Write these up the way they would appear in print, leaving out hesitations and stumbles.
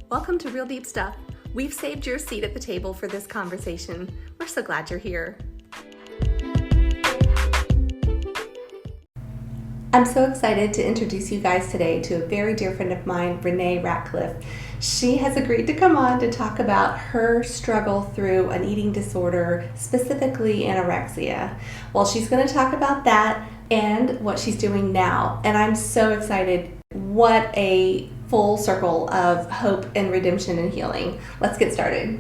Welcome to Real Deep Stuff. We've saved your seat at the table for this conversation. We're so glad you're here. I'm so excited to introduce you guys today to a very dear friend of mine, Renee Ratcliffe. She has agreed to come on to talk about her struggle through an eating disorder, specifically anorexia. Well, she's going to talk about that and what she's doing now. And I'm so excited. What a full circle of hope and redemption and healing. Let's get started.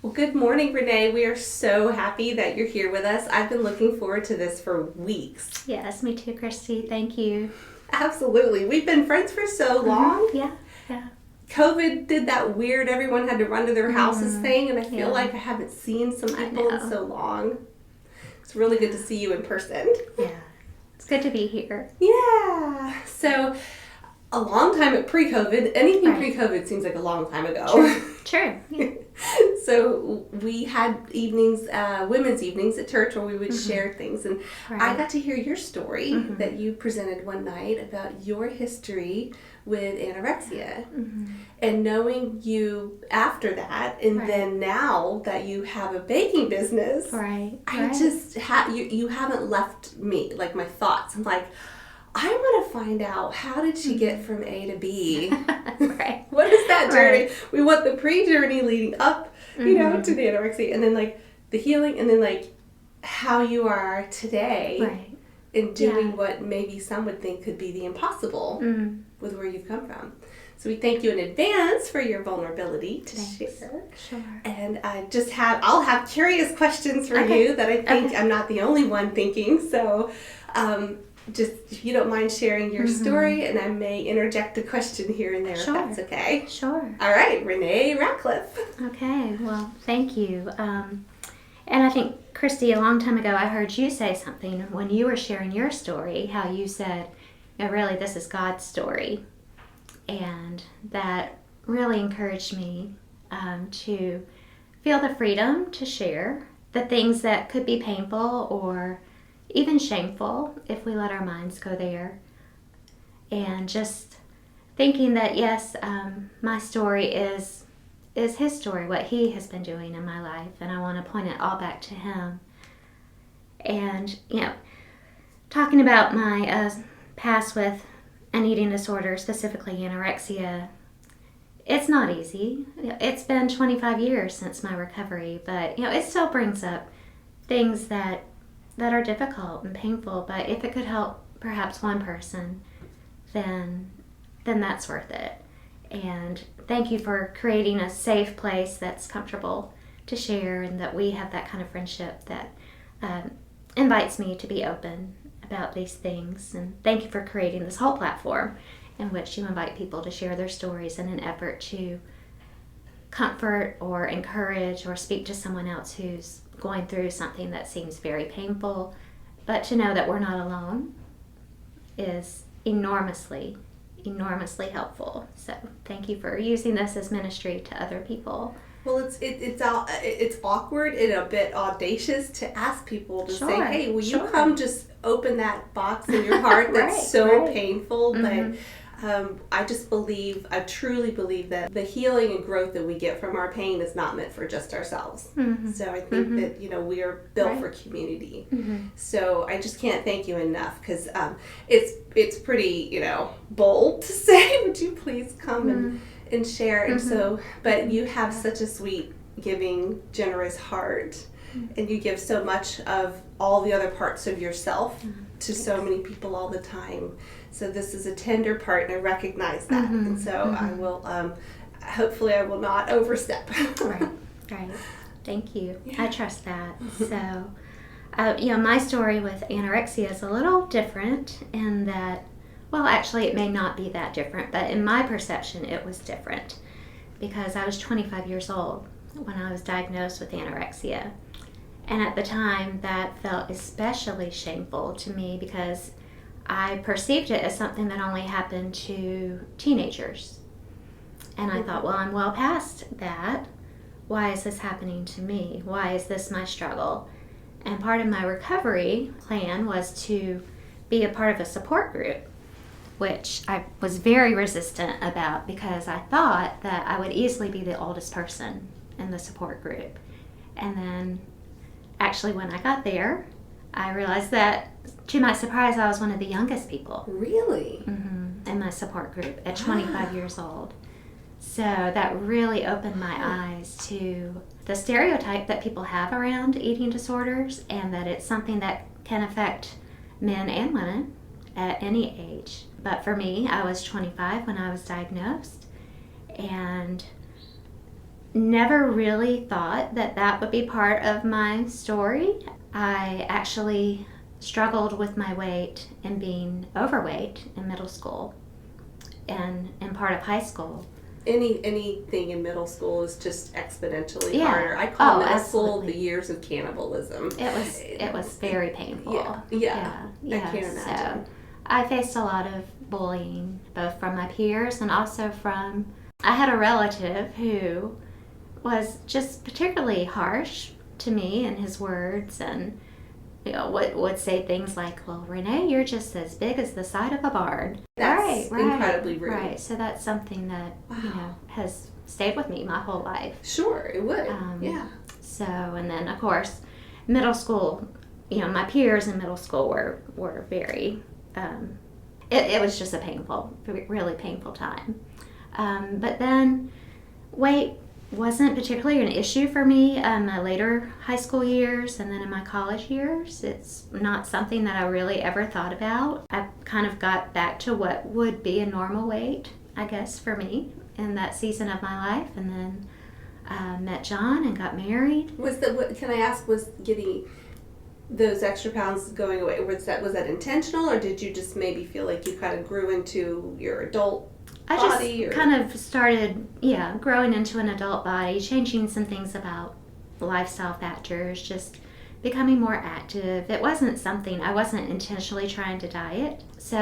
Well, good morning, Renee. We are so happy that you're here with us. I've been looking forward to this for weeks. Yes, me too, Kristi. Thank you. Absolutely. We've been friends for so long. Yeah. COVID did that weird everyone had to run to their houses thing, and I feel like I haven't seen some people in so long. It's really good to see you in person. Yeah. It's good to be here. Yeah. So, a long time at pre-COVID. Anything pre-COVID seems like a long time ago. True. Yeah. So we had evenings, women's evenings at church where we would share things. And I got to hear your story that you presented one night about your history with anorexia. And knowing you after that, and then now that you have a baking business, I just, you haven't left me, like my thoughts. I'm like, I want to find out, how did she get from A to B? What is that journey? We want the pre-journey leading up, you know, to the anorexia, and then like the healing, and then like how you are today in doing what maybe some would think could be the impossible with where you've come from. So we thank you in advance for your vulnerability to share. Sure. And I'll have curious questions for you that I think I'm not the only one thinking. So, just if you don't mind sharing your story, and I may interject a question here and there if that's okay. Sure. All right, Renee Ratcliffe. Okay, well, thank you. And I think, Kristi, a long time ago I heard you say something when you were sharing your story, how you said, really, this is God's story. And that really encouraged me to feel the freedom to share the things that could be painful or even shameful if we let our minds go there. And just thinking that, yes, my story is his story, what he has been doing in my life, and I want to point it all back to him. And, talking about my past with an eating disorder, specifically anorexia, it's not easy. It's been 25 years since my recovery, but, it still brings up things that are difficult and painful, but if it could help perhaps one person, then that's worth it. And thank you for creating a safe place that's comfortable to share, and that we have that kind of friendship that invites me to be open about these things. And thank you for creating this whole platform in which you invite people to share their stories in an effort to comfort or encourage or speak to someone else who's going through something that seems very painful, but to know that we're not alone is enormously helpful. So thank you for using this as ministry to other people. Well, it's awkward and a bit audacious to ask people to say, hey, will you come just open that box in your heart that's painful, but I truly believe that the healing and growth that we get from our pain is not meant for just ourselves. So I think that, we are built for community. So I just can't thank you enough, because it's pretty, bold to say, would you please come and share? And so, but you have such a sweet, giving, generous heart, and you give so much of all the other parts of yourself to so many people all the time. So this is a tender part, and I recognize that. And so I will, hopefully I will not overstep. Right. Thank you. Yeah. I trust that. So, my story with anorexia is a little different in that, well, actually it may not be that different, but in my perception it was different, because I was 25 years old when I was diagnosed with anorexia. And at the time that felt especially shameful to me, because I perceived it as something that only happened to teenagers. And I thought, well, I'm well past that. Why is this happening to me? Why is this my struggle? And part of my recovery plan was to be a part of a support group which I was very resistant about because I thought that I would easily be the oldest person in the support group. And then actually when I got there, I realized that, to my surprise, I was one of the youngest people. Really? In my support group at 25 years old. So that really opened my eyes to the stereotype that people have around eating disorders, and that it's something that can affect men and women at any age. But for me, I was 25 when I was diagnosed, and never really thought that that would be part of my story. I actually struggled with my weight and being overweight in middle school and part of high school. Anything in middle school is just exponentially harder. I call middle school the years of cannibalism. It was very painful. Yeah. I can't imagine. So I faced a lot of bullying, both from my peers and also from, I had a relative who was just particularly harsh to me in his words, and would say things like, well, Renee, you're just as big as the side of a barn. That's incredibly rude. Right, so that's something that, has stayed with me my whole life. Sure, it would, yeah. So, and then, of course, middle school, my peers in middle school were very, it was just a really painful time. But then weight wasn't particularly an issue for me in my later high school years, and then in my college years. It's not something that I really ever thought about. I kind of got back to what would be a normal weight, I guess, for me in that season of my life, and then met John and got married. Can I ask, was getting those extra pounds going away, was that intentional, or did you just maybe feel like you kind of grew into your adult body? I just kind of started, growing into an adult body, changing some things about lifestyle factors, just becoming more active. It wasn't something, I wasn't intentionally trying to diet. So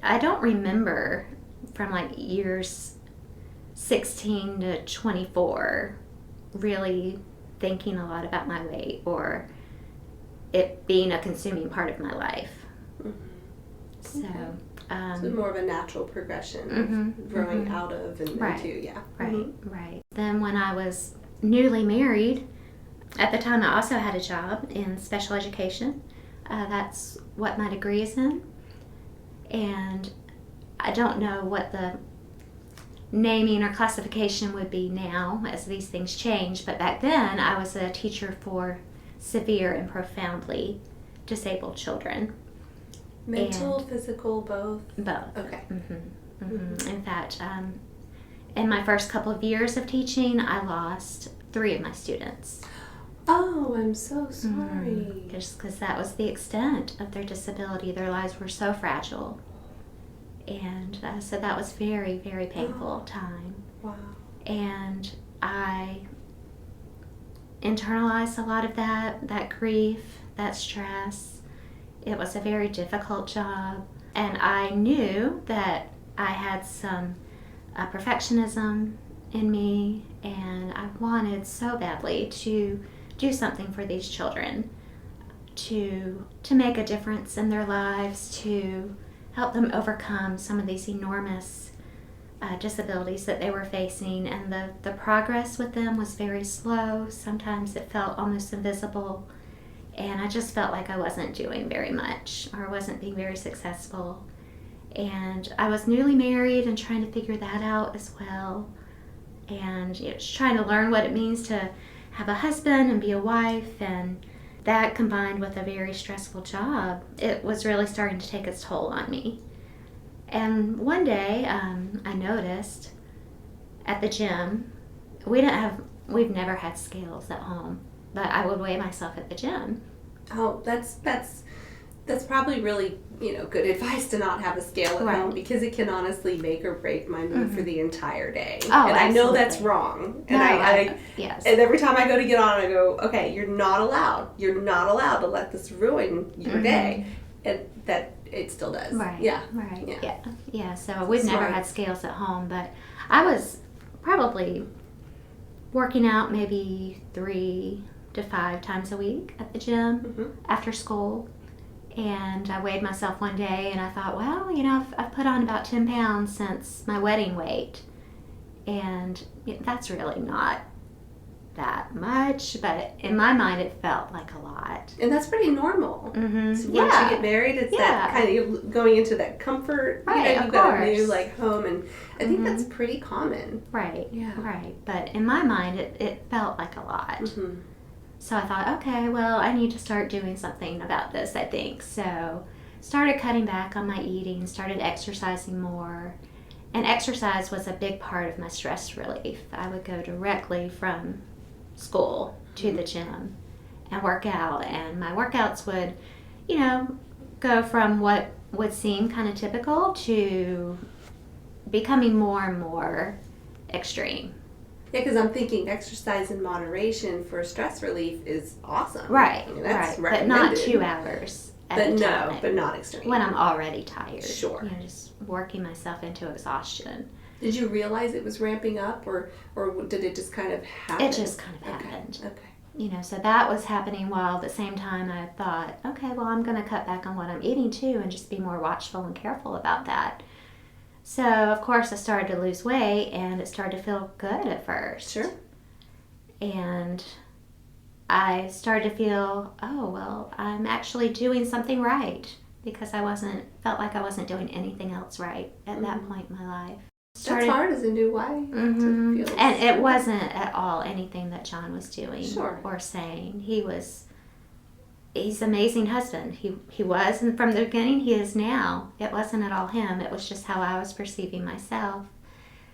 I don't remember from like years 16 to 24 really thinking a lot about my weight or it being a consuming part of my life. So more of a natural progression, growing out of and into, Right. Then when I was newly married, at the time I also had a job in special education. That's what my degree is in. And I don't know what the naming or classification would be now as these things change, but back then I was a teacher for severe and profoundly disabled children. Mental, physical, both? Both. Okay. In fact, in my first couple of years of teaching, I lost 3 of my students. Oh, I'm so sorry. Just because that was the extent of their disability. Their lives were so fragile. And so that was very, very painful time. Wow. And I internalized a lot of that grief, that stress. It was a very difficult job, and I knew that I had some perfectionism in me, and I wanted so badly to do something for these children, to make a difference in their lives, to help them overcome some of these enormous disabilities that they were facing, and the progress with them was very slow. Sometimes it felt almost invisible. And I just felt like I wasn't doing very much or wasn't being very successful. And I was newly married and trying to figure that out as well. And just trying to learn what it means to have a husband and be a wife. And that combined with a very stressful job, it was really starting to take its toll on me. And one day I noticed at the gym, we've never had scales at home. But I would weigh myself at the gym. Oh, that's probably really, good advice to not have a scale at home, because it can honestly make or break my mood for the entire day. Oh, and I know that's wrong. And yes. And every time I go to get on, I go, okay, you're not allowed to let this ruin your day. And that it still does. Right. Yeah. Right. Yeah. So we've never had scales at home, but I was probably working out maybe 3 to 5 times a week at the gym after school, And I weighed myself one day and I thought, well, I've put on about 10 pounds since my wedding weight. And that's really not that much, but in my mind it felt like a lot. And that's pretty normal. Mm-hmm. So once you get married, it's that kind of going into that comfort. Right, you've got a new home, and I think that's pretty common. Right. Yeah. Right. But in my mind it felt like a lot. Mm-hmm. So I thought, okay, well, I need to start doing something about this, I think. So started cutting back on my eating, started exercising more. And exercise was a big part of my stress relief. I would go directly from school to the gym and work out. And my workouts would, go from what would seem kind of typical to becoming more and more extreme. Yeah, because I'm thinking exercise in moderation for stress relief is awesome. Right, that's right. But not 2 hours at a time. But not extreme. When I'm already tired. Sure. Just working myself into exhaustion. Did you realize it was ramping up, or did it just kind of happen? It just kind of happened. Okay. So that was happening while at the same time I thought, okay, well, I'm going to cut back on what I'm eating too and just be more watchful and careful about that. So, of course, I started to lose weight, and it started to feel good at first. Sure. And I started to feel, oh, well, I'm actually doing something right, because I felt like I wasn't doing anything else right at that point in my life. That's hard as a new wife to feel. And it wasn't at all anything that John was doing or saying. He's an amazing husband. He was, and from the beginning, he is now. It wasn't at all him. It was just how I was perceiving myself.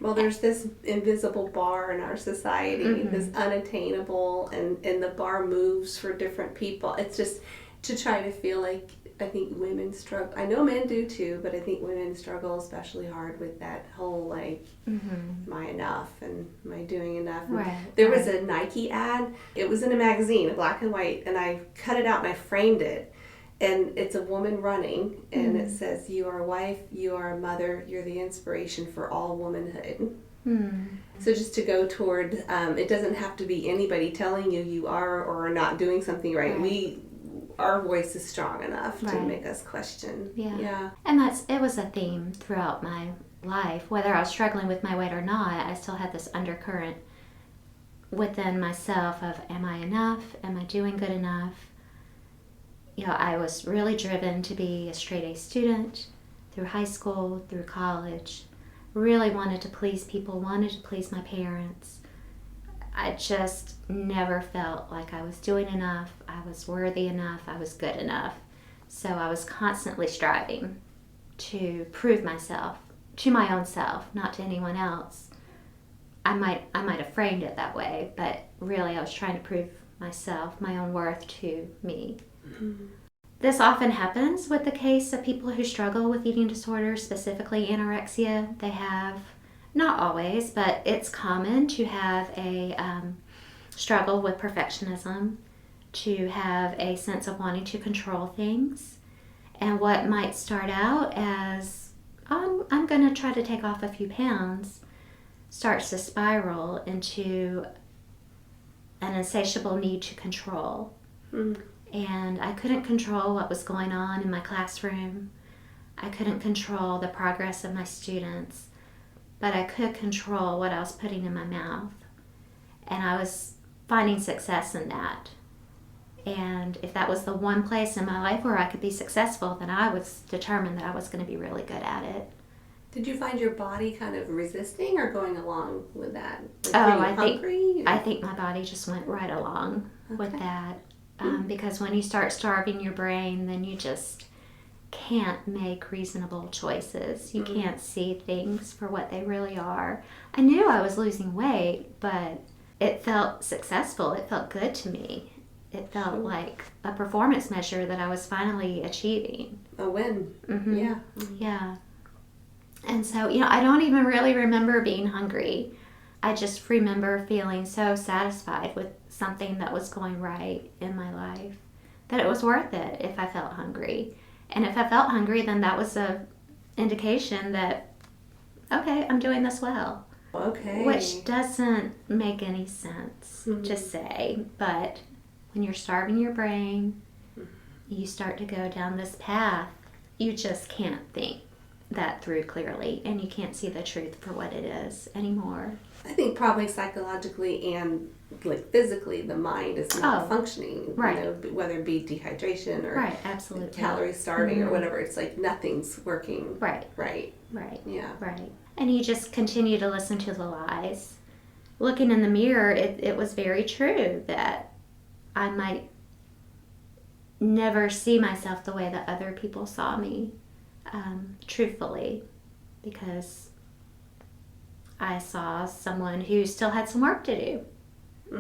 Well, there's this invisible bar in our society, this unattainable, and the bar moves for different people. It's just to try to feel like, I think women struggle. I know men do too, but I think women struggle especially hard with that whole am I enough and am I doing enough? Right. There was a Nike ad. It was in a magazine, black and white, and I cut it out and I framed it. And it's a woman running, and it says, "You are a wife, you are a mother, you're the inspiration for all womanhood." So just to go toward, it doesn't have to be anybody telling you are or are not doing something right. Our voice is strong enough to make us question. Yeah. And it was a theme throughout my life. Whether I was struggling with my weight or not, I still had this undercurrent within myself of, am I enough? Am I doing good enough? I was really driven to be a straight A student through high school, through college. Really wanted to please people, wanted to please my parents. I just never felt like I was doing enough, I was worthy enough, I was good enough. So I was constantly striving to prove myself to my own self, not to anyone else. I might have framed it that way, but really I was trying to prove myself, my own worth to me. This often happens with the case of people who struggle with eating disorders, specifically anorexia. They have, not always, but it's common to have a struggle with perfectionism, to have a sense of wanting to control things. And what might start out as, I'm going to try to take off a few pounds, starts to spiral into an insatiable need to control. And I couldn't control what was going on in my classroom. I couldn't control the progress of my students, but I could control what I was putting in my mouth. And I was finding success in that. And if that was the one place in my life where I could be successful, then I was determined that I was going to be really good at it. Did you find your body kind of resisting or going along with that? I think my body just went right along with that. Because when you start starving your brain, then you just can't make reasonable choices. You can't see things for what they really are. I knew I was losing weight, but it felt successful. It felt good to me. It felt like a performance measure that I was finally achieving. A win. Yeah. And so, I don't even really remember being hungry. I just remember feeling so satisfied with something that was going right in my life, that it was worth it if I felt hungry. And if I felt hungry, then that was a indication that, okay, I'm doing this well. Okay. Which doesn't make any sense to say, but when you're starving your brain, you start to go down this path, you just can't think that through clearly, and you can't see the truth for what it is anymore. I think probably psychologically and like physically, the mind is not functioning. Right. You know, whether it be dehydration or right, absolutely, calorie starving or whatever. It's like nothing's working. Right. Right. Right. Yeah. Right. And you just continue to listen to the lies. Looking in the mirror, it was very true that I might never see myself the way that other people saw me, truthfully, because I saw someone who still had some work to do.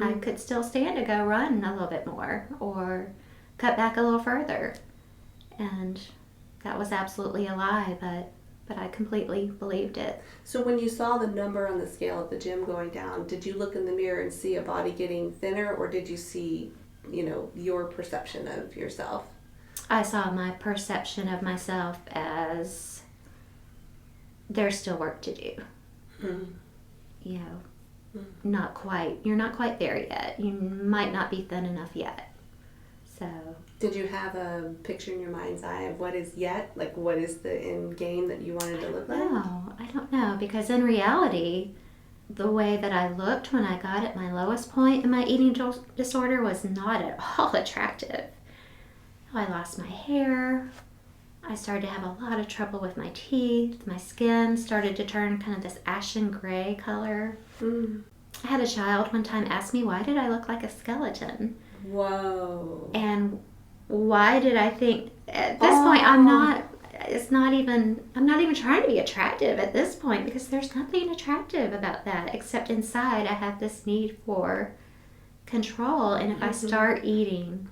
I could still stand to go run a little bit more or cut back a little further. And that was absolutely a lie, but I completely believed it. So when you saw the number on the scale at the gym going down, did you look in the mirror and see a body getting thinner, or did you see, you know, your perception of yourself? I saw my perception of myself as there's still work to do. You know, not quite. You're not quite there yet. You might not be thin enough yet. So. Did you have a picture in your mind's eye of what is yet? Like, what is the end game that you wanted to look like? No, I don't know. Because in reality, the way that I looked when I got at my lowest point in my eating disorder was not at all attractive. I lost my hair. I started to have a lot of trouble with my teeth. My skin started to turn kind of this ashen gray color. I had a child one time ask me, why did I look like a skeleton? Whoa. And why did I think, at this point, I'm not even trying to be attractive at this point, because there's nothing attractive about that, except inside I have this need for control. And if I start eating,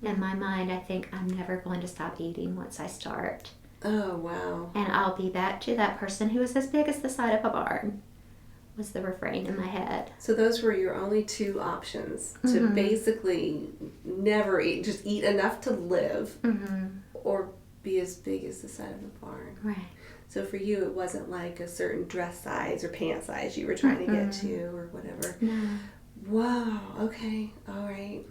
in my mind, I think I'm never going to stop eating once I start. Oh, wow. And I'll be back to that person who was as big as the side of a barn, was the refrain in my head. So those were your only two options, to basically never eat, just eat enough to live, or be as big as the side of a barn. Right. So for you, it wasn't like a certain dress size or pant size you were trying to get to or whatever. No. Wow. Okay. All right.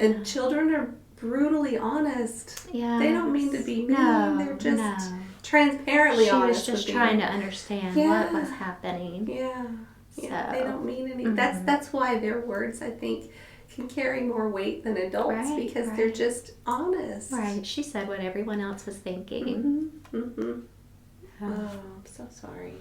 And children are brutally honest. Yeah. They don't mean to be mean. No, They're just transparently honest. She was just trying to understand what was happening. Yeah. So. Yeah. They don't mean anything. That's why their words, I think, can carry more weight than adults, because they're just honest. Right. She said what everyone else was thinking. Oh, I'm so sorry.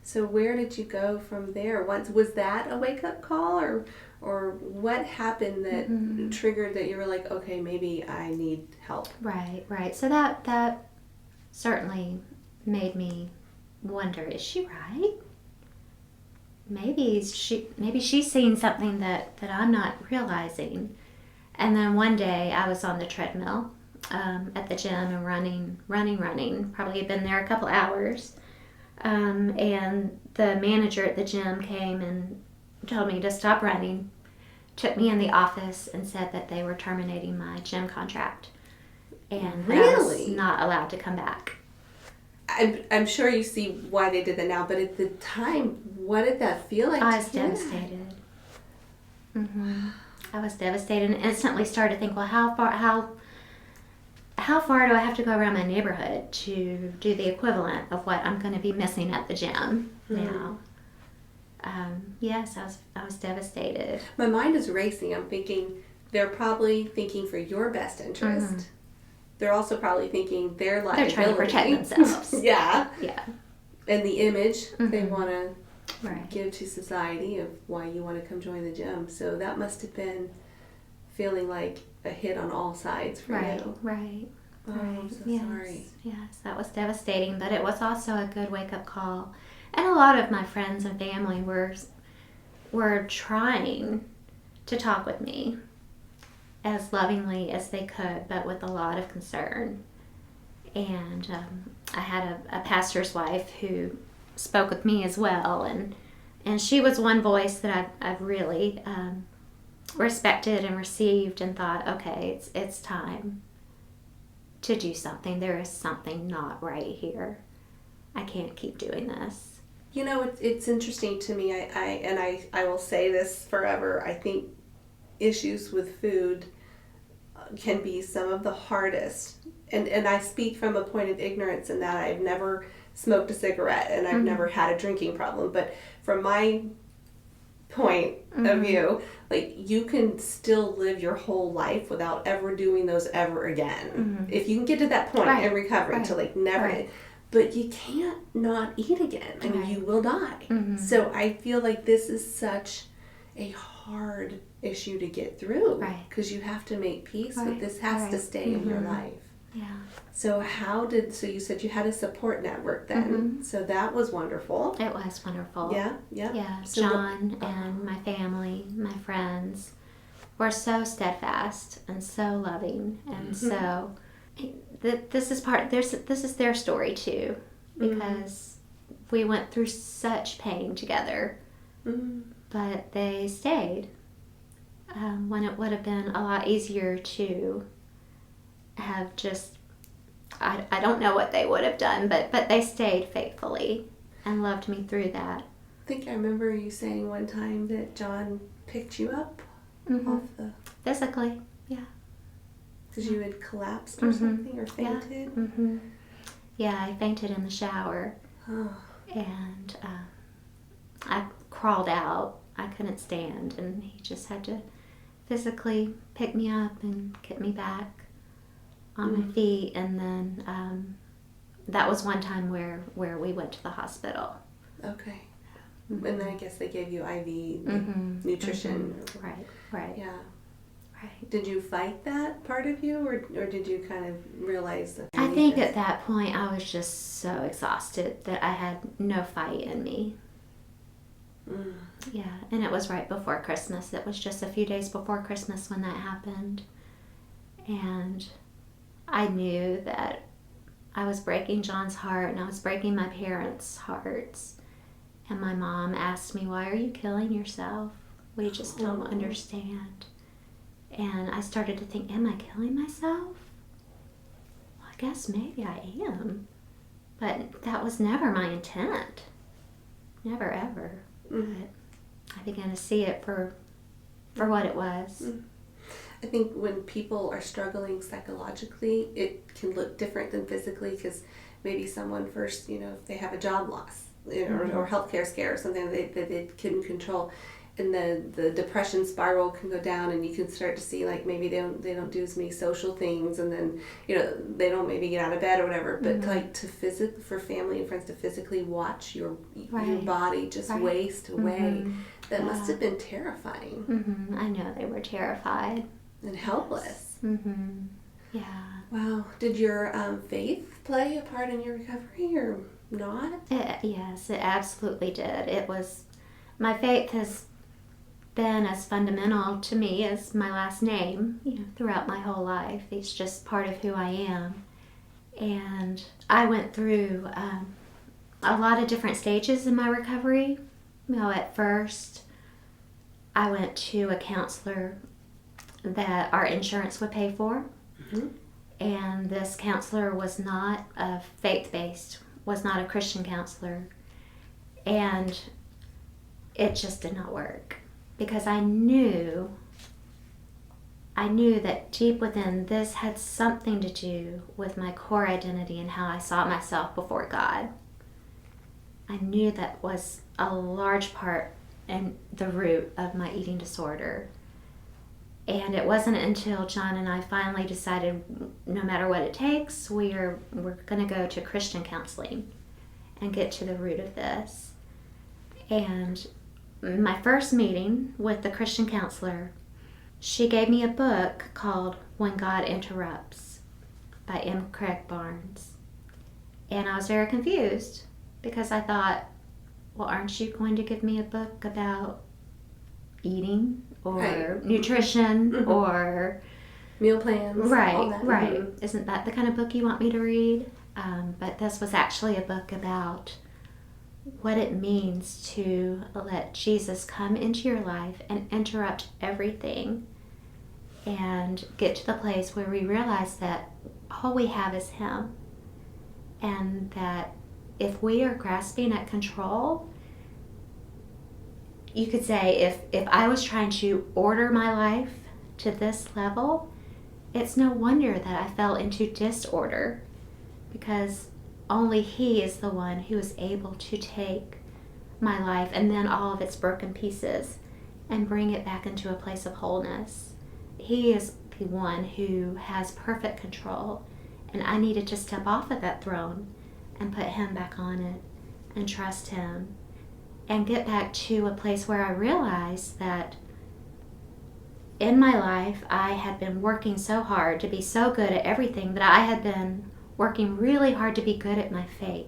So where did you go from there? Was that a wake-up call, or what happened that triggered that you were like, okay, maybe I need help? Right. So that certainly made me wonder, is she right? Maybe she's seeing something that I'm not realizing. And then one day I was on the treadmill at the gym and running. Probably had been there a couple hours. And the manager at the gym came and told me to stop running, took me in the office and said that they were terminating my gym contract. And that I was not allowed to come back. I'm sure you see why they did that now, but at the time, what did that feel like? I was devastated. I was devastated and instantly started to think, well, how far do I have to go around my neighborhood to do the equivalent of what I'm going to be missing at the gym now? Yes, I was devastated. My mind is racing. I'm thinking they're probably thinking for your best interest. They're also probably thinking their liability. They're trying to protect themselves. Yeah. And the image they want to give to society of why you want to come join the gym. So that must have been feeling like a hit on all sides for you. Right. Oh, I'm so sorry. Yes, that was devastating, but it was also a good wake-up call. And a lot of my friends and family were trying to talk with me as lovingly as they could, but with a lot of concern. And I had a pastor's wife who spoke with me as well, and she was one voice that I've really respected and received and thought, okay, it's time to do something. There is something not right here. I can't keep doing this. You know, it's interesting to me. I will say this forever. I think issues with food can be some of the hardest. And I speak from a point of ignorance in that I've never smoked a cigarette and I've never had a drinking problem. But from my point of view, like, you can still live your whole life without ever doing those ever again. If you can get to that point in recovery to like never, but you can't not eat again. I mean, you will die. So I feel like this is such a hard issue to get through because you have to make peace with this has to stay in your life. Yeah. So so you said you had a support network then. So that was wonderful. It was wonderful. Yeah. Yeah. So John and my family, my friends were so steadfast and so loving, and so this is their story too, because we went through such pain together, but they stayed when it would have been a lot easier to have just, I don't know what they would have done, but they stayed faithfully and loved me through that. I think I remember you saying one time that John picked you up off the... Physically, yeah. Because you had collapsed or something, or fainted? Yeah, I fainted in the shower. And I crawled out. I couldn't stand, and he just had to physically pick me up and get me back on my feet. And then that was one time where we went to the hospital. Okay. And then I guess they gave you IV nutrition. Right. Yeah. Right. Did you fight that part of you, or did you kind of realize that? I think at that point I was just so exhausted that I had no fight in me. Yeah, and it was right before Christmas. It was just a few days before Christmas when that happened. And I knew that I was breaking John's heart and I was breaking my parents' hearts. And my mom asked me, "Why are you killing yourself? We just don't understand." And I started to think, am I killing myself? Well, I guess maybe I am. But that was never my intent. Never, ever. But I began to see it for what it was. I think when people are struggling psychologically, it can look different than physically, because maybe someone first, if they have a job loss, or healthcare scare or something that they couldn't control, and the depression spiral can go down, and you can start to see like maybe they don't do as many social things, and then they don't maybe get out of bed or whatever. But like for family and friends to physically watch your body just waste away, that must have been terrifying. I know they were terrified and helpless. Yeah. Wow. Did your faith play a part in your recovery or not? Yes, it absolutely did. It was, my faith has been as fundamental to me as my last name, throughout my whole life. It's just part of who I am. And I went through a lot of different stages in my recovery. At first, I went to a counselor that our insurance would pay for. And this counselor was not faith-based, was not a Christian counselor. And it just did not work. Because I knew that deep within, this had something to do with my core identity and how I saw myself before God. I knew that was a large part and the root of my eating disorder. And it wasn't until John and I finally decided, no matter what it takes, we're going to go to Christian counseling and get to the root of this. And my first meeting with the Christian counselor, she gave me a book called When God Interrupts by M. Craig Barnes. And I was very confused because I thought, well, aren't you going to give me a book about eating or nutrition or meal plans? All that. Right. Isn't that the kind of book you want me to read? But this was actually a book about what it means to let Jesus come into your life and interrupt everything and get to the place where we realize that all we have is Him, and that if we are grasping at control, you could say if I was trying to order my life to this level, it's no wonder that I fell into disorder, because only He is the one who is able to take my life and then all of its broken pieces and bring it back into a place of wholeness. He is the one who has perfect control, and I needed to step off of that throne and put Him back on it and trust Him and get back to a place where I realized that in my life I had been working so hard to be so good at everything, that I had been working really hard to be good at my faith.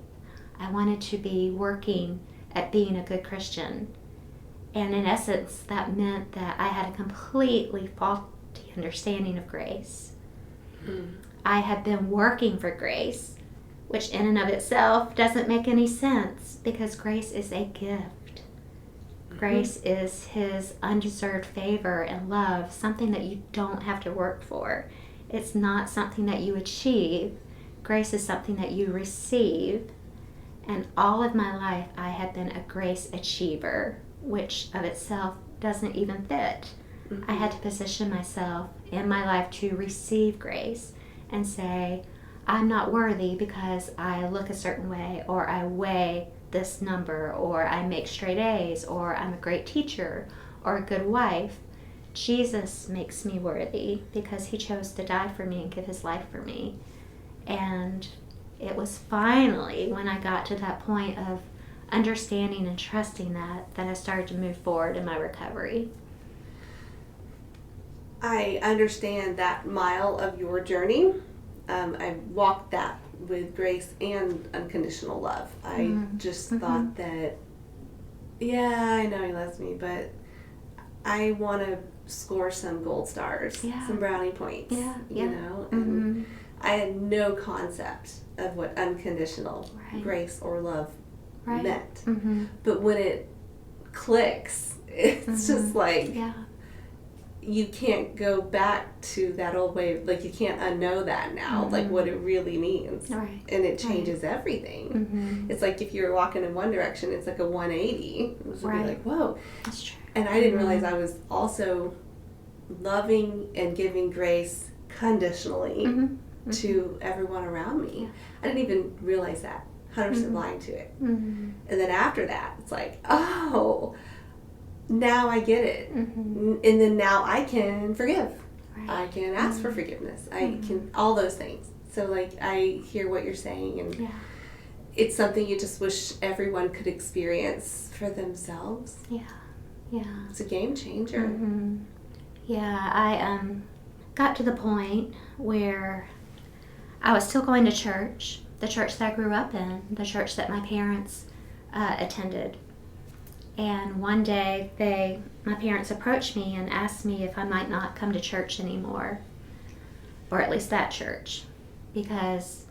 I wanted to be working at being a good Christian. And in essence, that meant that I had a completely faulty understanding of grace. I had been working for grace, which in and of itself doesn't make any sense, because grace is a gift. Grace is His undeserved favor and love, something that you don't have to work for. It's not something that you achieve. Grace is something that you receive. And all of my life I had been a grace achiever, which of itself doesn't even fit. I had to position myself in my life to receive grace and say, I'm not worthy because I look a certain way, or I weigh this number, or I make straight A's, or I'm a great teacher or a good wife. Jesus makes me worthy because He chose to die for me and give His life for me. And it was finally when I got to that point of understanding and trusting that I started to move forward in my recovery. I understand that mile of your journey. I walked that with grace and unconditional love. I just thought that, yeah, I know He loves me, but I want to score some gold stars, some brownie points, you know? And I had no concept of what unconditional grace or love meant. But when it clicks, it's just like, you can't go back to that old way. Like, you can't unknow that now, like what it really means. And it changes everything. It's like if you're walking in one direction, it's like a 180. It was be like, whoa. That's true. And I didn't realize I was also loving and giving grace conditionally to everyone around me. I didn't even realize that. 100% blind to it. And then after that, it's like, oh, now I get it. And then now I can forgive. I can ask for forgiveness. I can, all those things. So, like, I hear what you're saying, and it's something you just wish everyone could experience for themselves. It's a game changer. I got to the point where I was still going to church, the church that I grew up in, the church that my parents attended. And one day, my parents approached me and asked me if I might not come to church anymore, or at least that church, because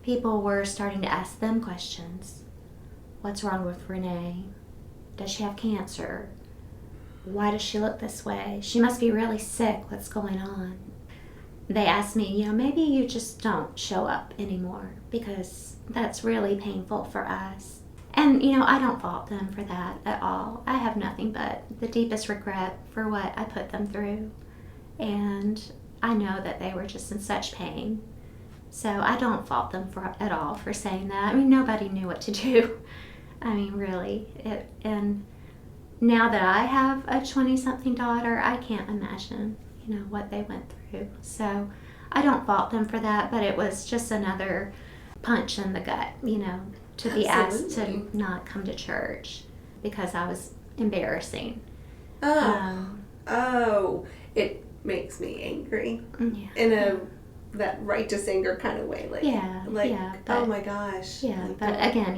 people were starting to ask them questions. What's wrong with Renee? Does she have cancer? Why does she look this way? She must be really sick. What's going on? They asked me, maybe you just don't show up anymore, because that's really painful for us. And, I don't fault them for that at all. I have nothing but the deepest regret for what I put them through. And I know that they were just in such pain. So I don't fault them at all for saying that. I mean, nobody knew what to do. I mean, really. And now that I have a 20-something daughter, I can't imagine, what they went through. So I don't fault them for that, but it was just another punch in the gut, to be asked to not come to church because I was embarrassing. It makes me angry in that righteous anger kind of way. But, oh my gosh. But again,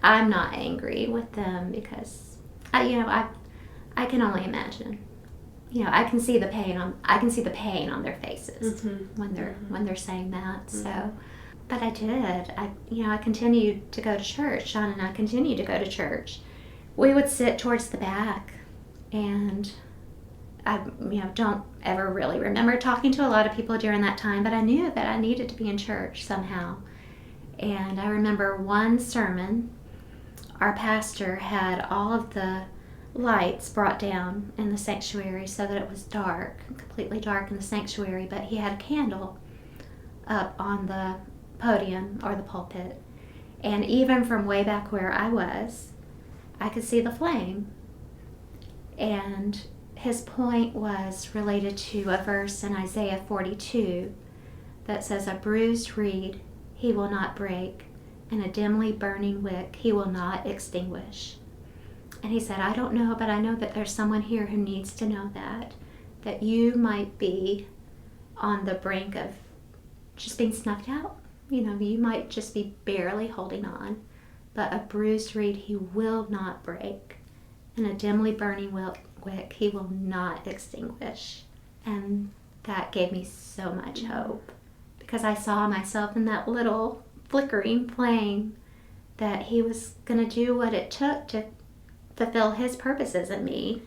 I'm not angry with them because I can only imagine. I can see the pain on their faces when they're saying that. So. But I did. I continued to go to church. John and I continued to go to church. We would sit towards the back, and I, don't ever really remember talking to a lot of people during that time, but I knew that I needed to be in church somehow. And I remember one sermon, our pastor had all of the lights brought down in the sanctuary so that it was dark, completely dark in the sanctuary, but he had a candle up on the podium or the pulpit. And even from way back where I was, I could see the flame. And his point was related to a verse in Isaiah 42 that says, "A bruised reed he will not break, and a dimly burning wick he will not extinguish." And he said, I don't know, but I know that there's someone here who needs to know that you might be on the brink of just being snuffed out. You know, you might just be barely holding on, but a bruised reed he will not break, and a dimly burning wick he will not extinguish. And that gave me so much hope, because I saw myself in that little flickering flame, that he was going to do what it took to fulfill his purposes in me,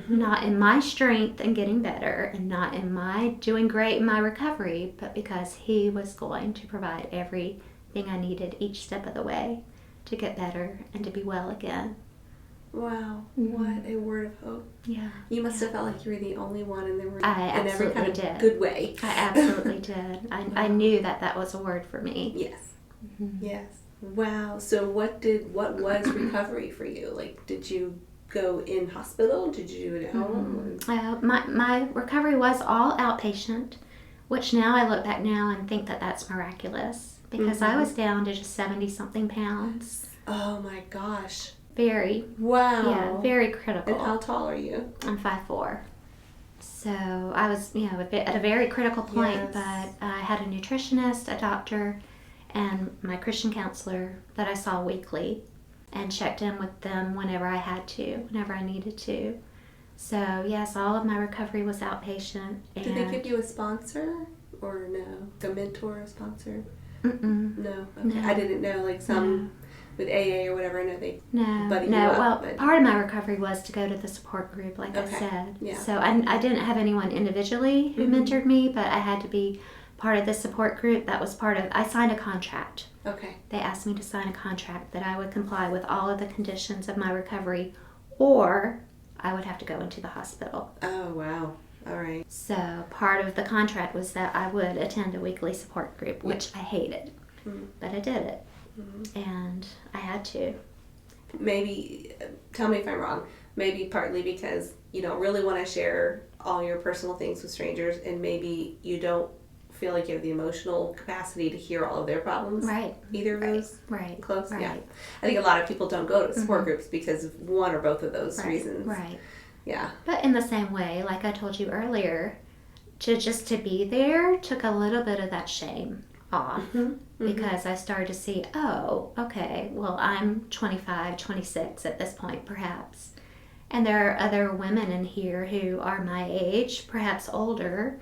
not in my strength and getting better, and not in my doing great in my recovery, but because he was going to provide everything I needed each step of the way to get better and to be well again. Wow, what a word of hope. Yeah. You must have felt like you were the only one in the room I in every kind of did. good way. I absolutely did. I knew that was a word for me. Yes. Yes. Wow. So what was recovery for you? Like, did you go in hospital? Did you do it at home? My recovery was all outpatient, which now I look back now and think that that's miraculous, because I was down to just 70-something pounds. Oh my gosh. Very. Wow. Yeah, very critical. And how tall are you? I'm 5'4". So I was, at a very critical point, Yes. but I had a nutritionist, a doctor, and my Christian counselor that I saw weekly, and checked in with them whenever I had to, whenever I needed to. So yes, all of my recovery was outpatient. Did they give you a sponsor or no? A mentor, a sponsor? Mm-mm. No. Okay. No. I didn't know, like some with AA or whatever. I know they buddy you up. Well, but part of my recovery was to go to the support group, like I said. Yeah. So I didn't have anyone individually who mentored me, but I had to be part of the support group. That was part of, I signed a contract. Okay. They asked me to sign a contract that I would comply with all of the conditions of my recovery, or I would have to go into the hospital. Oh, wow. All right. So part of the contract was that I would attend a weekly support group, which I hated, but I did it, and I had to. Maybe, tell me if I'm wrong, maybe partly because you don't really want to share all your personal things with strangers, and maybe you don't feel like you have the emotional capacity to hear all of their problems. Right. Either of those? Right. Close? Right. Yeah. I think a lot of people don't go to support groups because of one or both of those reasons. Right. Yeah. But in the same way, like I told you earlier, to be there took a little bit of that shame off, because I started to see, oh, okay, well, I'm 25, 26 at this point, perhaps. And there are other women in here who are my age, perhaps older.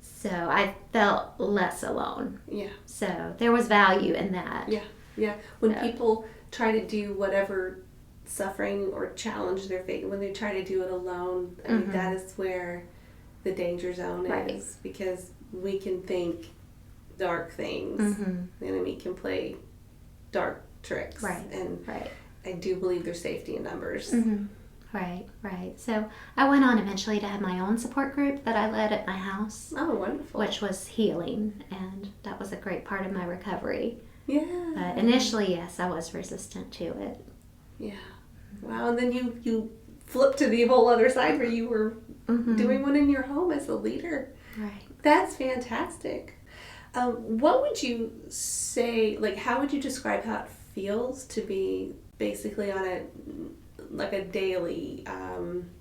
So I felt less alone. Yeah. So there was value in that. Yeah. Yeah. When people try to do whatever suffering or challenge they're facing, when they try to do it alone, I mean, that is where the danger zone is, because we can think dark things. The enemy can play dark tricks. Right. And I do believe there's safety in numbers. Right. So I went on eventually to have my own support group that I led at my house. Oh, wonderful. Which was healing, and that was a great part of my recovery. Yeah. But initially, yes, I was resistant to it. Yeah. Wow. And then you flipped to the whole other side where you were doing one in your home as a leader. Right. That's fantastic. What would you say, like, how would you describe how it feels to be basically on a daily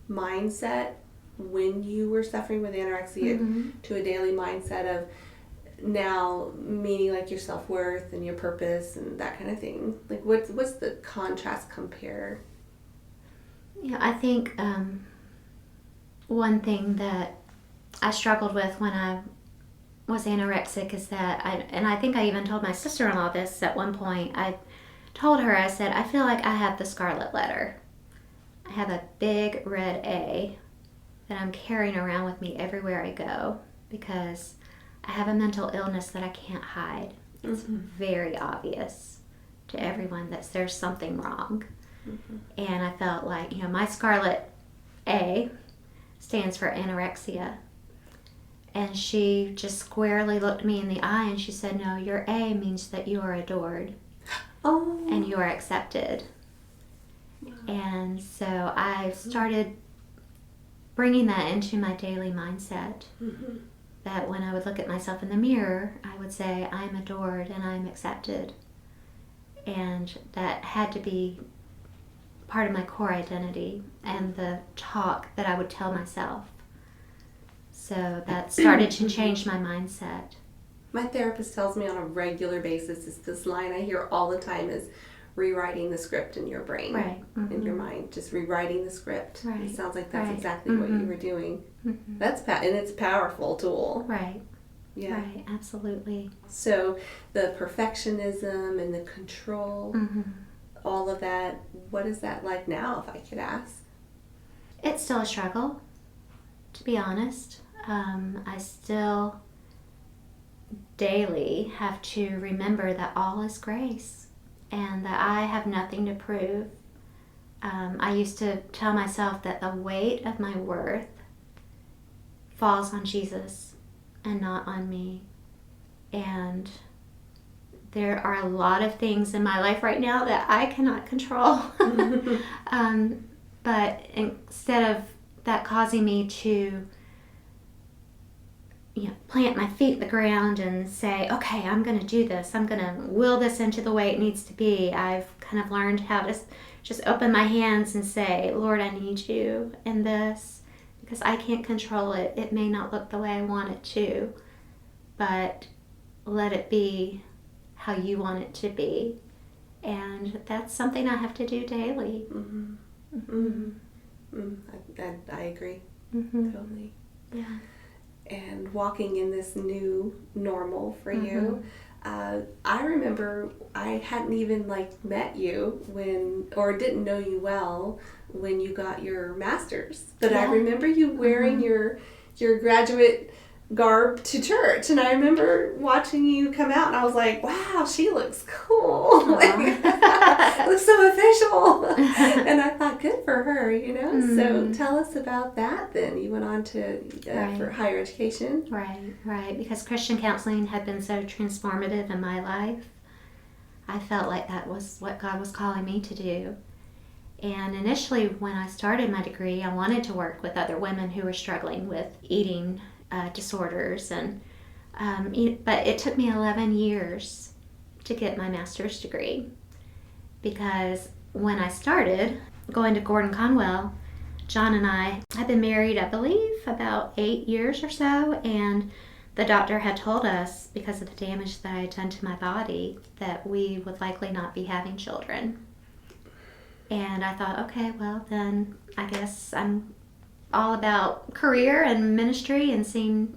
mindset when you were suffering with anorexia, to a daily mindset of now meaning like your self-worth and your purpose and that kind of thing? Like, what's the contrast compare? Yeah, I think one thing that I struggled with when I was anorexic is that I think I even told my sister-in-law this at one point. I told her, I said, I feel like I have the scarlet letter. I have a big red A that I'm carrying around with me everywhere I go, because I have a mental illness that I can't hide. It's very obvious to everyone that there's something wrong. And I felt like, my scarlet A stands for anorexia. And she just squarely looked me in the eye and she said, no, your A means that you are adored. Oh. And you are accepted. Wow. And so I started bringing that into my daily mindset. That when I would look at myself in the mirror, I would say, I'm adored and I'm accepted. And that had to be part of my core identity and the talk that I would tell myself. So that started to change my mindset. My therapist tells me on a regular basis, is this line I hear all the time is rewriting the script in your brain, right. In your mind, just rewriting the script. Right. It sounds like that's exactly what you were doing. That's and it's a powerful tool. Right. Yeah. Right. Absolutely. So the perfectionism and the control, all of that. What is that like now, if I could ask? It's still a struggle, to be honest. I still daily have to remember that all is grace and that I have nothing to prove. I used to tell myself that the weight of my worth falls on Jesus and not on me. And there are a lot of things in my life right now that I cannot control. But instead of that causing me to plant my feet in the ground and say, okay, I'm going to do this. I'm going to will this into the way it needs to be. I've kind of learned how to just open my hands and say, Lord, I need you in this because I can't control it. It may not look the way I want it to, but let it be how you want it to be. And that's something I have to do daily. I agree. Totally. Yeah. And walking in this new normal for you. I remember I hadn't even met you or didn't know you well when you got your master's. But I remember you wearing your graduate garb to church, and I remember watching you come out and I was like, wow, she looks cool. Looks so official. And I thought, good for her, So tell us about that then. You went on to for higher education. Right, because Christian counseling had been so transformative in my life. I felt like that was what God was calling me to do. And initially when I started my degree, I wanted to work with other women who were struggling with eating disorders, and but it took me 11 years to get my master's degree, because when I started going to Gordon Conwell, John and I had been married, I believe, about 8 years or so, and the doctor had told us, because of the damage that I had done to my body, that we would likely not be having children. And I thought, okay, well then I guess I'm all about career and ministry and seeing,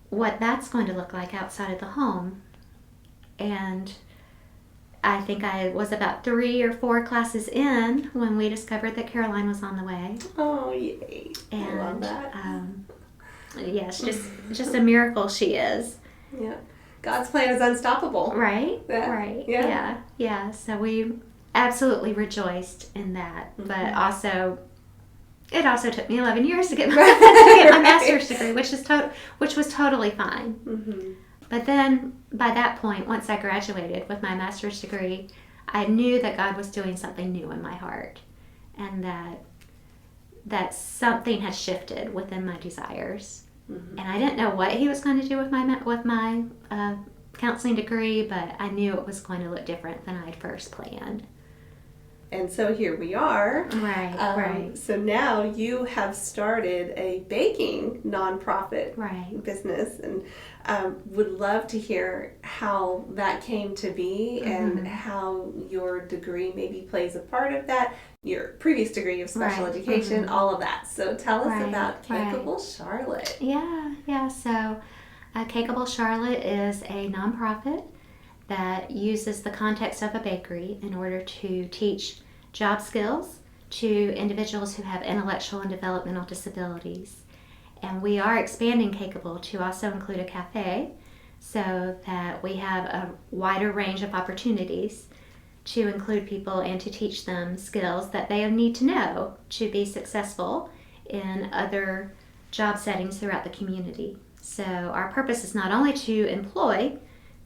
what that's going to look like outside of the home. And I think I was about 3 or 4 classes in when we discovered that Caroline was on the way. Oh, yay. And, I love that. Yes, just a miracle she is. Yeah. God's plan is unstoppable. Right? Yeah. Right. Yeah. Yeah. So we absolutely rejoiced in that. But also, it also took me 11 years to get my master's degree, which was totally fine. But then, by that point, once I graduated with my master's degree, I knew that God was doing something new in my heart, and that something had shifted within my desires. And I didn't know what He was going to do with my counseling degree, but I knew it was going to look different than I'd first planned. And so here we are. Right. So now you have started a baking nonprofit business, and would love to hear how that came to be and how your degree maybe plays a part of that, your previous degree of special education, all of that. So tell us about Cakeable Charlotte. Yeah. So Cakeable Charlotte is a nonprofit that uses the context of a bakery in order to teach job skills to individuals who have intellectual and developmental disabilities. And we are expanding Cakeable to also include a cafe, so that we have a wider range of opportunities to include people and to teach them skills that they need to know to be successful in other job settings throughout the community. So our purpose is not only to employ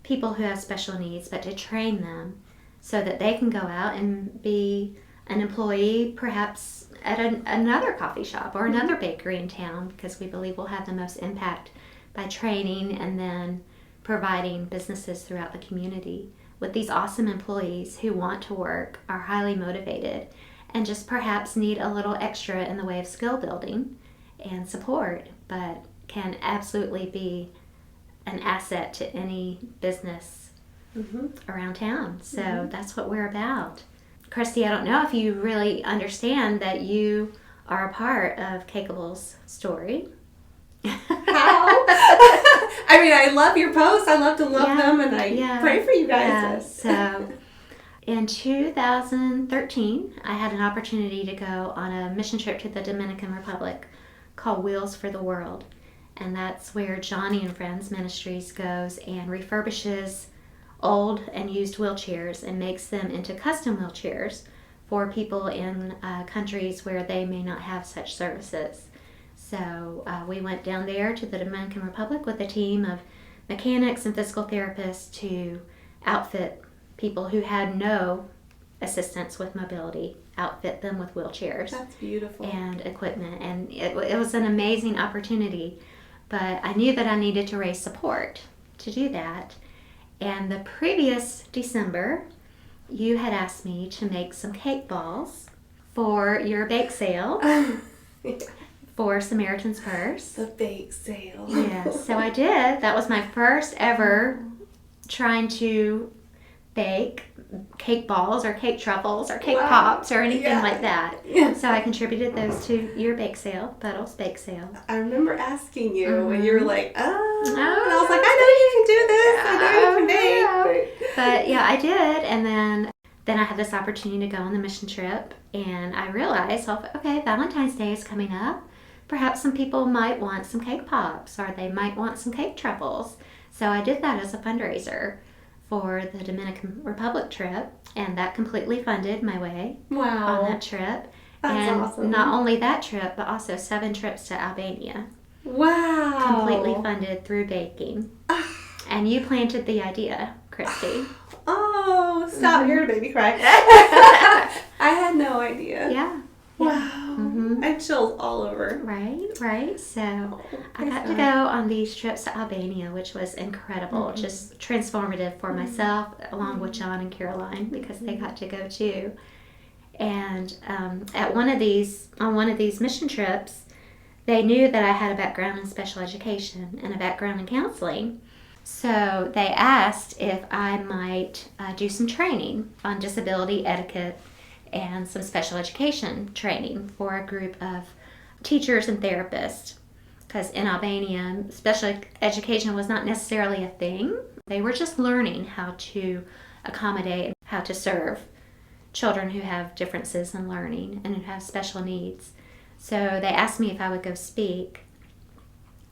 people who have special needs, but to train them so that they can go out and be an employee perhaps at another coffee shop or another bakery in town, because we believe we'll have the most impact by training and then providing businesses throughout the community with these awesome employees who want to work, are highly motivated, and just perhaps need a little extra in the way of skill building and support, but can absolutely be an asset to any business around town. So that's what we're about. Kristi, I don't know if you really understand that you are a part of Cakeable's story. How? I mean, I love your posts. I love to love them, and I pray for you guys. So in 2013, I had an opportunity to go on a mission trip to the Dominican Republic called Wheels for the World. And that's where Johnny and Friends Ministries goes and refurbishes old and used wheelchairs and makes them into custom wheelchairs for people in countries where they may not have such services. So we went down there to the Dominican Republic with a team of mechanics and physical therapists to outfit people who had no assistance with mobility, outfit them with wheelchairs. That's beautiful. And equipment. And it was an amazing opportunity. But I knew that I needed to raise support to do that. And the previous December, you had asked me to make some cake balls for your bake sale for Samaritan's Purse. The bake sale. Yes, so I did. That was my first ever trying to bake cake balls or cake truffles or cake pops or anything like that. Yeah. So I contributed those to your bake sale, Puddle's bake sale. I remember asking you and you were like, and I was like, I know you can do this. I know you can bake. But yeah, I did. And then I had this opportunity to go on the mission trip, and I realized, okay, Valentine's Day is coming up. Perhaps some people might want some cake pops, or they might want some cake truffles. So I did that as a fundraiser for the Dominican Republic trip, and that completely funded my way on that trip. That's awesome. Not only that trip, but also 7 trips to Albania. Wow. Completely funded through baking. And you planted the idea, Kristi. Oh, stop. You're a baby cry. I had no idea. Yeah. Wow. And chills all over. Right. So I got to go on these trips to Albania, which was incredible, just transformative for myself, along with John and Caroline, because they got to go too. And on one of these mission trips, they knew that I had a background in special education and a background in counseling. So they asked if I might do some training on disability etiquette and some special education training for a group of teachers and therapists. Because in Albania, special education was not necessarily a thing. They were just learning how to accommodate, how to serve children who have differences in learning and who have special needs. So they asked me if I would go speak.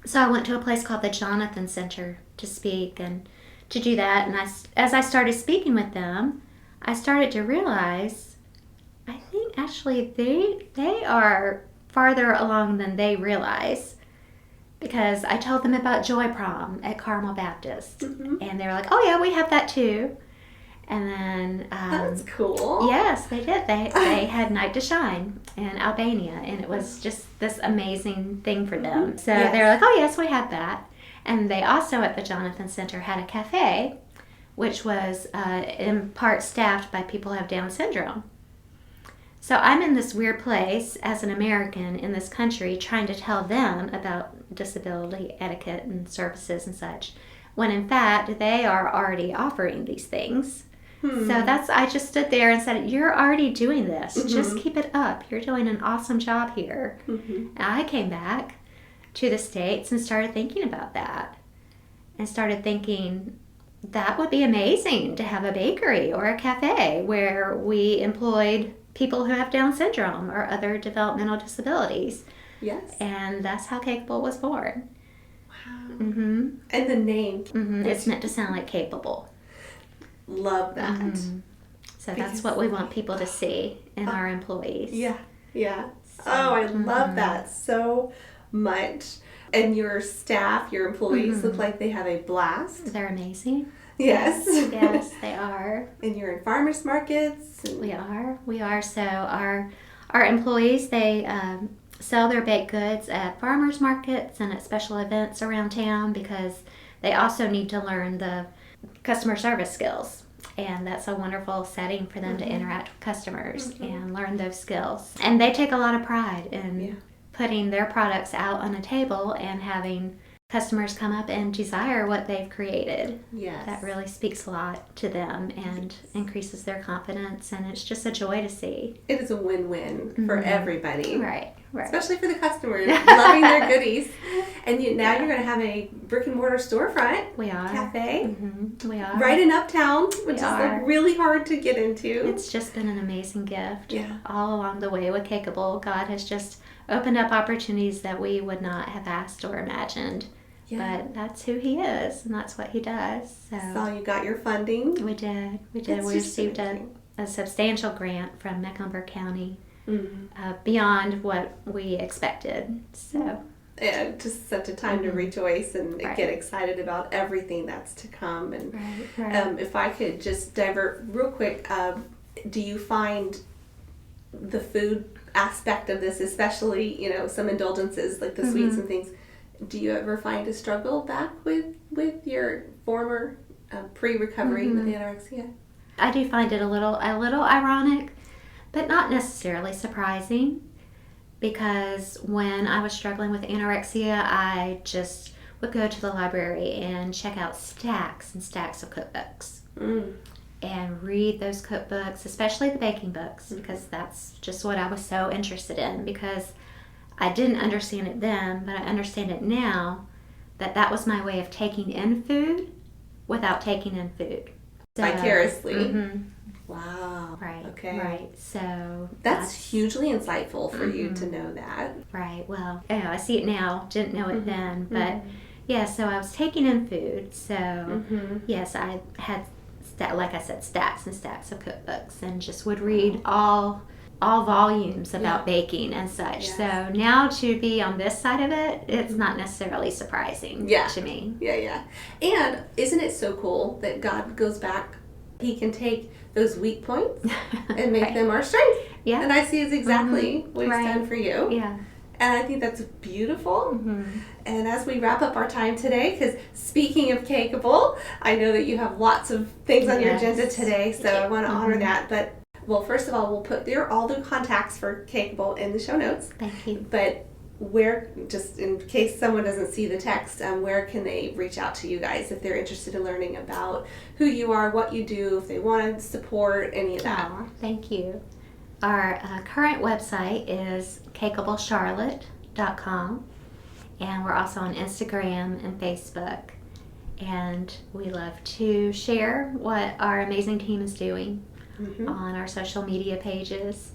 So I went to a place called the Jonathan Center to speak and to do that. And as I started speaking with them, I started to realize, I think actually they are farther along than they realize, because I told them about Joy Prom at Carmel Baptist, and they were like, "Oh yeah, we have that too." And then that's cool. Yes, they did. They had Night to Shine in Albania, and it was just this amazing thing for them. So they were like, "Oh yes, we have that." And they also at the Jonathan Center had a cafe, which was in part staffed by people who have Down syndrome. So I'm in this weird place as an American in this country trying to tell them about disability etiquette and services and such, when in fact they are already offering these things. So I just stood there and said, "You're already doing this. Just keep it up. You're doing an awesome job here." And I came back to the States and started thinking about that, and started thinking that would be amazing to have a bakery or a cafe where we employed people who have Down syndrome or other developmental disabilities. Yes. And that's how Cakeable was born. Wow. And the name. It's meant to sound like capable. Love that. So that's what we want people to see in our employees. Yeah, yeah. So, I love that so much. And your staff, your employees look like they have a blast. They're amazing. Yes. Yes, they are. And you're in farmers markets. We are. So our employees, they sell their baked goods at farmers markets and at special events around town because they also need to learn the customer service skills. And that's a wonderful setting for them to interact with customers and learn those skills. And they take a lot of pride in putting their products out on a table and having customers come up and desire what they've created. Yes. That really speaks a lot to them and increases their confidence, and it's just a joy to see. It is a win-win for everybody. Right. Especially for the customers, loving their goodies. And now you're going to have a brick-and-mortar storefront. We are. Cafe. We are. Right in Uptown, which is like really hard to get into. It's just been an amazing gift. Yeah. All along the way with Cakeable, God has just opened up opportunities that we would not have asked or imagined. Yeah. But that's who He is, and that's what He does. So you got your funding. We did. We received a substantial grant from Mecklenburg County, beyond what we expected. So. And just such a time to rejoice and get excited about everything that's to come. And if I could just divert real quick, do you find the food aspect of this, especially some indulgences like the sweets and things? Do you ever find a struggle back with your former pre-recovery with anorexia? I do find it a little ironic, but not necessarily surprising, because when I was struggling with anorexia, I just would go to the library and check out stacks and stacks of cookbooks and read those cookbooks, especially the baking books, because that's just what I was so interested in, because I didn't understand it then, but I understand it now, that was my way of taking in food without taking in food. So, vicariously. Wow. Right. Okay. Right. So that's hugely insightful for you to know that. Right. Well, I see it now. Didn't know it then, but yeah. So I was taking in food. So yes, I had like I said, stacks and stacks of cookbooks, and just would read all volumes about baking and such. Yes. So now to be on this side of it, it's not necessarily surprising to me. Yeah. And isn't it so cool that God goes back? He can take those weak points and make them our strength. Yeah. And I see it's exactly what He's done for you. Yeah. And I think that's beautiful. And as we wrap up our time today, because speaking of Cakeable, I know that you have lots of things on your agenda today, so I want to honor that. But well, first of all, we'll put all the contacts for Cakeable in the show notes. Thank you. But where, just in case someone doesn't see the text, where can they reach out to you guys if they're interested in learning about who you are, what you do, if they want support, any of that? Thank you. Our current website is CakeableCharlotte.com, and we're also on Instagram and Facebook. And we love to share what our amazing team is doing on our social media pages,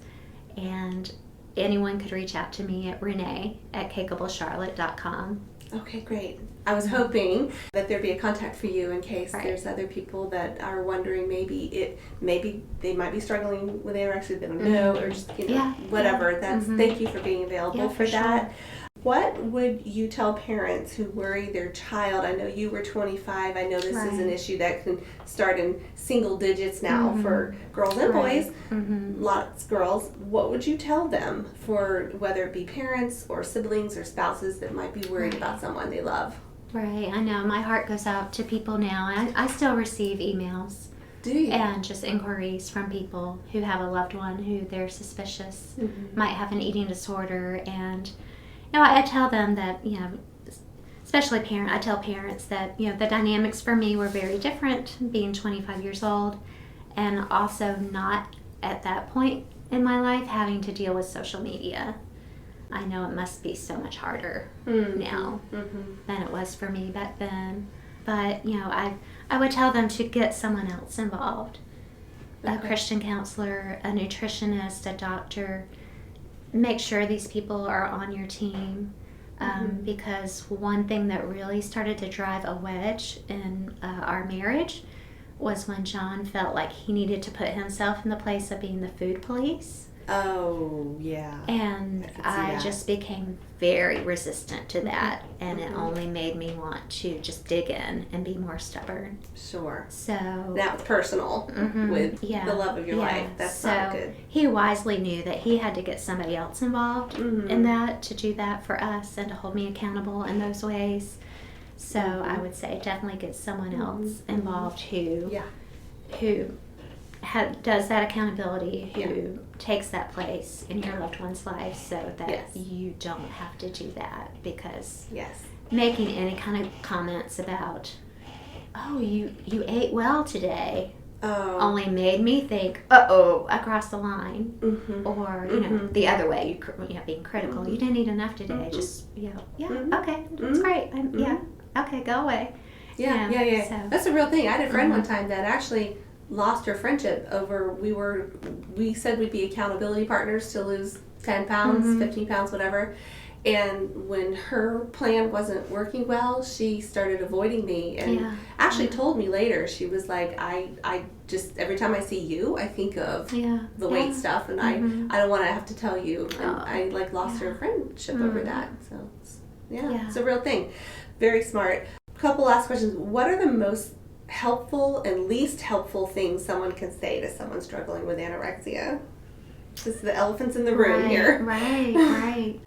and anyone could reach out to me at Renee at CakeableCharlotte.com. Okay, great. I was hoping that there'd be a contact for you in case there's other people that are wondering maybe they might be struggling with anorexia, they don't know, or just whatever. That's thank you for being available for that. Sure. What would you tell parents who worry their child? I know you were 25. I know this is an issue that can start in single digits now for girls and boys. Lots of girls. What would you tell them, for whether it be parents or siblings or spouses that might be worried about someone they love? Right. I know. My heart goes out to people now. I still receive emails. Do you? And just inquiries from people who have a loved one who they're suspicious might have an eating disorder, and I tell them that, especially I tell parents that, the dynamics for me were very different being 25 years old, and also not at that point in my life having to deal with social media. I know it must be so much harder now than it was for me back then. But, I would tell them to get someone else involved. A Christian counselor, a nutritionist, a doctor. Make sure these people are on your team, because one thing that really started to drive a wedge in our marriage was when John felt like he needed to put himself in the place of being the food police. Oh, yeah. And I just became very resistant to that, and it only made me want to just dig in and be more stubborn. Sure. So that was personal with the love of your life. That's not good. He wisely knew that he had to get somebody else involved in that, to do that for us and to hold me accountable in those ways. So I would say definitely get someone else involved who does that accountability, who takes that place in your loved one's life, so that you don't have to do that, because making any kind of comments about, oh, you ate well today, only made me think, I crossed the line, or you know, the other way, you being critical, you didn't eat enough today, just okay, that's great, okay, go away. So. That's a real thing. I had a friend one time that actually lost her friendship over, we said we'd be accountability partners to lose 10 pounds, 15 pounds, whatever. And when her plan wasn't working well, she started avoiding me, and actually told me later, she was like, I just, every time I see you, I think of the weight stuff, and I don't want to have to tell you. And I lost her friendship over that. So it's a real thing. Very smart. Couple last questions. What are the most helpful and least helpful things someone can say to someone struggling with anorexia? This is the elephants in the room here. Right.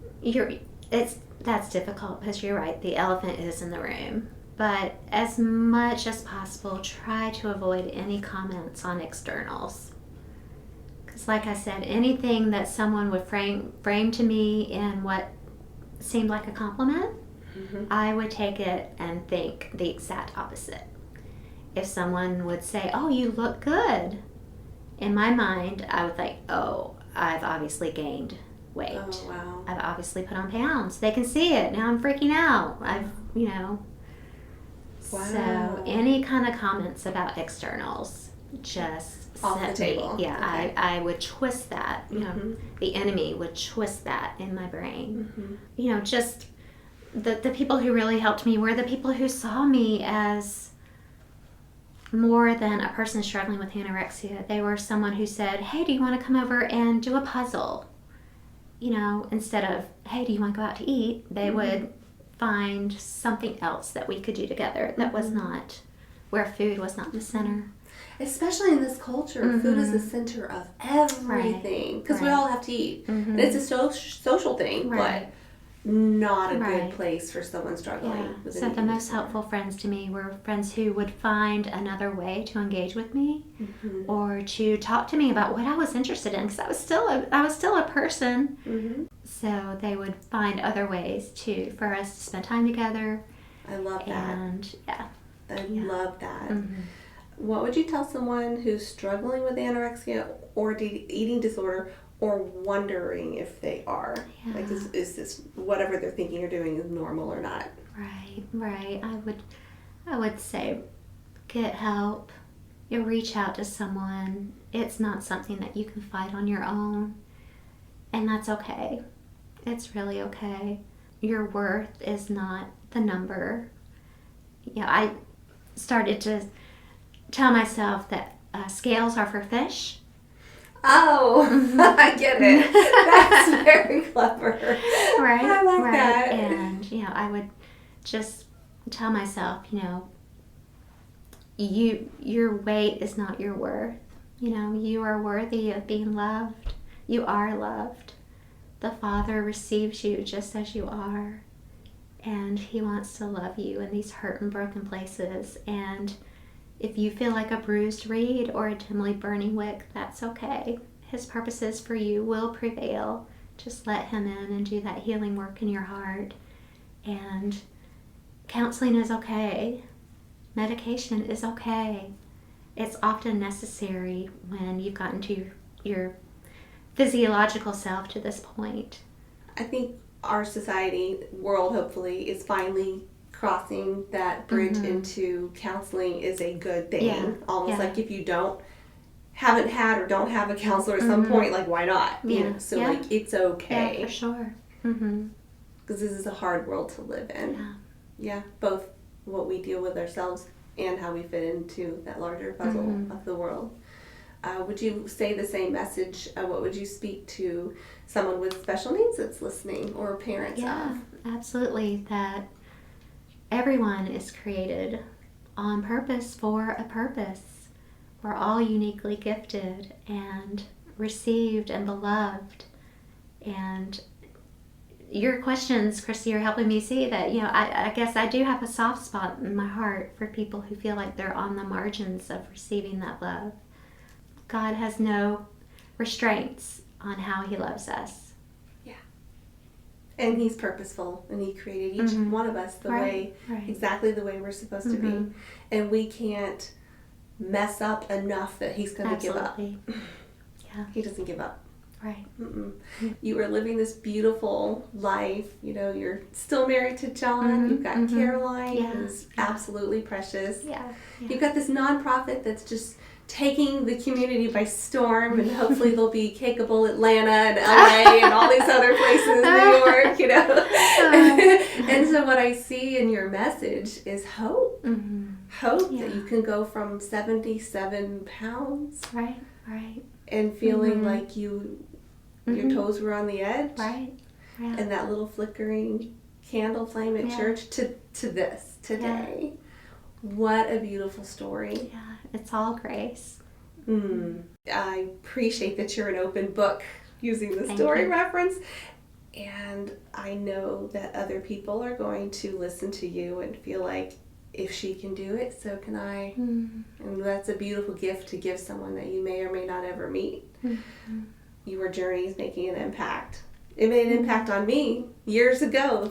That's difficult, because you're right, the elephant is in the room. But as much as possible, try to avoid any comments on externals. Because like I said, anything that someone would frame to me in what seemed like a compliment, I would take it and think the exact opposite. If someone would say, oh, you look good, in my mind, I would think, oh, I've obviously gained weight. Oh, wow. I've obviously put on pounds. They can see it. Now I'm freaking out. Wow. So any kind of comments about externals, just off the table. I would twist that. The enemy would twist that in my brain. Just the people who really helped me were the people who saw me as more than a person struggling with anorexia. They were someone who said, hey, do you want to come over and do a puzzle? Instead of, hey, do you want to go out to eat? They would find something else that we could do together that was not, where food was not the center. Especially in this culture, food is the center of everything. Because we all have to eat. And it's a social thing, but not a good place for someone struggling with So the most helpful friends to me were friends who would find another way to engage with me, or to talk to me about what I was interested in, because I was still a person. So they would find other ways for us to spend time together. I love that. And I love that. What would you tell someone who's struggling with anorexia or eating disorder, or wondering if they are? Is this whatever they're thinking or doing is normal or not? Right. I would say get help. You reach out to someone. It's not something that you can fight on your own, and that's okay. It's really okay. Your worth is not the number. I started to tell myself that scales are for fish. Oh, I get it. That's very clever. Right. I like that. And, I would just tell myself, your weight is not your worth. You are worthy of being loved. You are loved. The Father receives you just as you are. And He wants to love you in these hurt and broken places. And if you feel like a bruised reed or a dimly burning wick, that's okay. His purposes for you will prevail. Just let Him in and do that healing work in your heart. And counseling is okay. Medication is okay. It's often necessary when you've gotten to your physiological self to this point. I think our world hopefully, is finally crossing that bridge into counseling is a good thing. Almost like if you haven't had or don't have a counselor at some point, why not? So it's okay. Yeah, for sure. Because this is a hard world to live in. Both what we deal with ourselves and how we fit into that larger puzzle of the world. Would you say the same message? What would you speak to someone with special needs that's listening, or parents of? Yeah, absolutely. That everyone is created on purpose for a purpose. We're all uniquely gifted and received and beloved. And your questions, Kristi, are helping me see that, I guess I do have a soft spot in my heart for people who feel like they're on the margins of receiving that love. God has no restraints on how he loves us. Yeah. And he's purposeful, and he created each one of us exactly the way we're supposed to be. And we can't mess up enough that he's going to give up. Yeah. He doesn't give up. Right. You are living this beautiful life. You're still married to John. You've got Caroline, who's absolutely precious. Yeah. You've got this nonprofit that's just taking the community by storm, and hopefully there'll be Cakeable Atlanta and LA and all these other places, New York, And so what I see in your message is hope. Hope that you can go from 77 pounds. Right. And feeling like your toes were on the edge. Right. Yeah. And that little flickering candle flame at church to this today. What a beautiful story. Yeah, it's all grace. I appreciate that you're an open book using the story reference. And I know that other people are going to listen to you and feel like, if she can do it, so can I. And that's a beautiful gift to give someone that you may or may not ever meet. Your journey is making an impact. It made an impact on me years ago,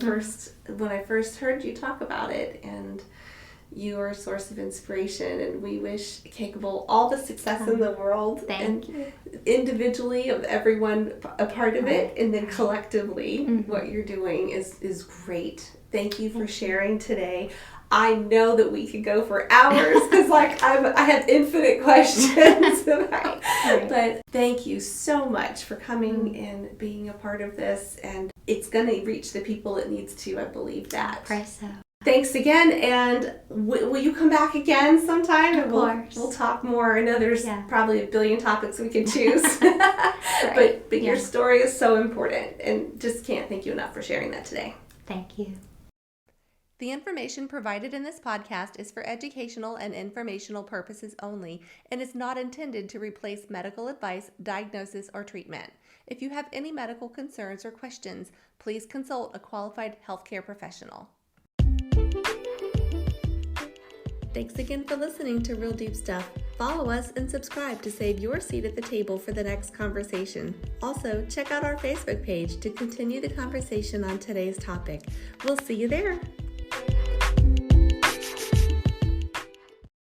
when I first heard you talk about it. And you are a source of inspiration, and we wish Cakeable all the success in the world. Thank you. Individually, of everyone a part of it, and then collectively, what you're doing is great. Thank you for sharing today. I know that we could go for hours because I have infinite questions. But thank you so much for coming and being a part of this. And it's going to reach the people it needs to. I believe that. Pray so. Thanks again. And will you come back again sometime? Of course. We'll talk more. I know there's probably a billion topics we can choose. But your story is so important. And just can't thank you enough for sharing that today. Thank you. The information provided in this podcast is for educational and informational purposes only and is not intended to replace medical advice, diagnosis, or treatment. If you have any medical concerns or questions, please consult a qualified healthcare professional. Thanks again for listening to Real Deep Stuff. Follow us and subscribe to save your seat at the table for the next conversation. Also, check out our Facebook page to continue the conversation on today's topic. We'll see you there.